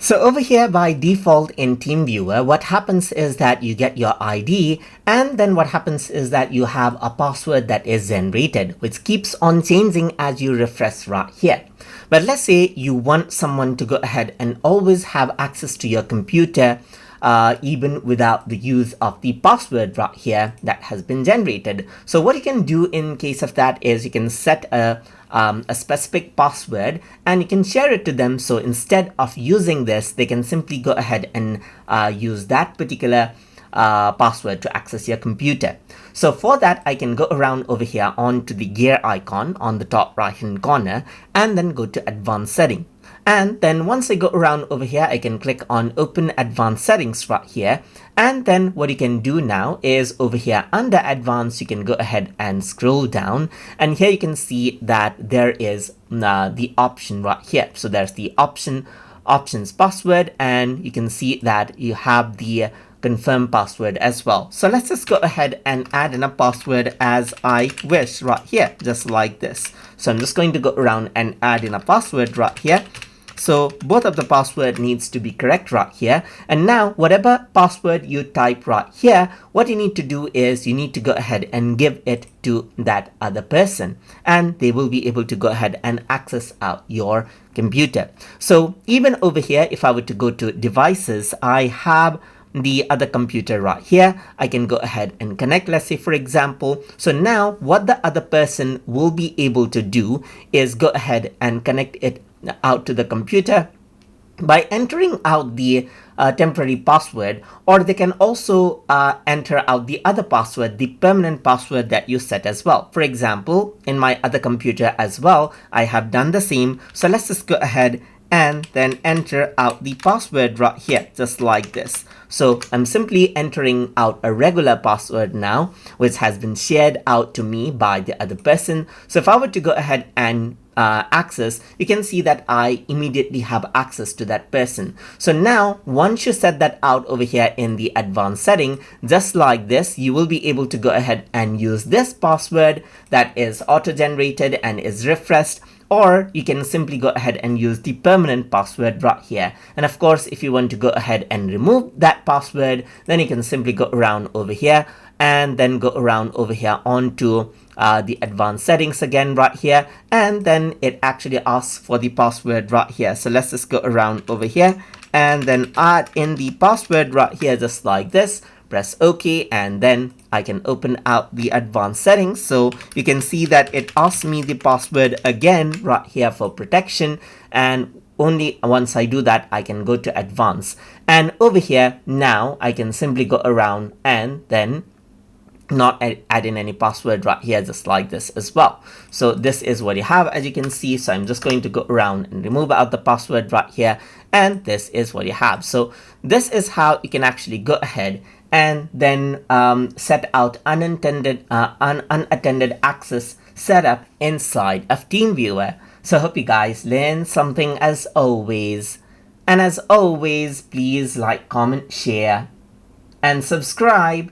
So over here by default in TeamViewer, what happens is that you get your ID, and then what happens is that you have a password that is generated, which keeps on changing as you refresh right here. But let's say you want someone to go ahead and always have access to your computer even without the use of the password right here that has been generated. So what you can do in case of that is you can set a specific password and you can share it to them. So instead of using this, they can simply go ahead and use that particular password to access your computer. So for that, I can go around over here onto the gear icon on the top right hand corner and then go to advanced setting. And then once I go around over here, I can click on open advanced settings right here. And then what you can do now is over here under advanced, you can go ahead and scroll down. And here you can see that there is the option right here. So there's the options password, and you can see that you have the confirm password as well. So let's just go ahead and add in a password as I wish right here, just like this. So I'm just going to go around and add in a password right here. So both of the password needs to be correct right here. And now whatever password you type right here, what you need to do is you need to go ahead and give it to that other person, and they will be able to go ahead and access out your computer. So even over here, if I were to go to devices, I have the other computer right here. I can go ahead and connect, let's say for example. So now what the other person will be able to do is go ahead and connect it out to the computer by entering out the temporary password, or they can also enter out the other password, the permanent password that you set as well. For example, in my other computer as well, I have done the same. So let's just go ahead and then enter out the password right here, just like this. So I'm simply entering out a regular password now, which has been shared out to me by the other person. So if I were to go ahead and access, you can see that I immediately have access to that person. So now once you set that out over here in the advanced setting, just like this, you will be able to go ahead and use this password that is auto-generated and is refreshed, or you can simply go ahead and use the permanent password right here. And of course, if you want to go ahead and remove that password, then you can simply go around over here and then go around over here onto the advanced settings again right here, and then it actually asks for the password right here. So let's just go around over here and then add in the password right here, just like this. Press OK, and then I can open out the advanced settings. So you can see that it asks me the password again right here for protection, and only once I do that, I can go to advanced. And over here now I can simply go around and then not add in any password right here, just like this as well. So this is what you have, as you can see. So I'm just going to go around and remove out the password right here, and this is what you have. So this is how you can actually go ahead and then set out unattended access setup inside of TeamViewer. So I hope you guys learned something as always. And as always, please like, comment, share, and subscribe.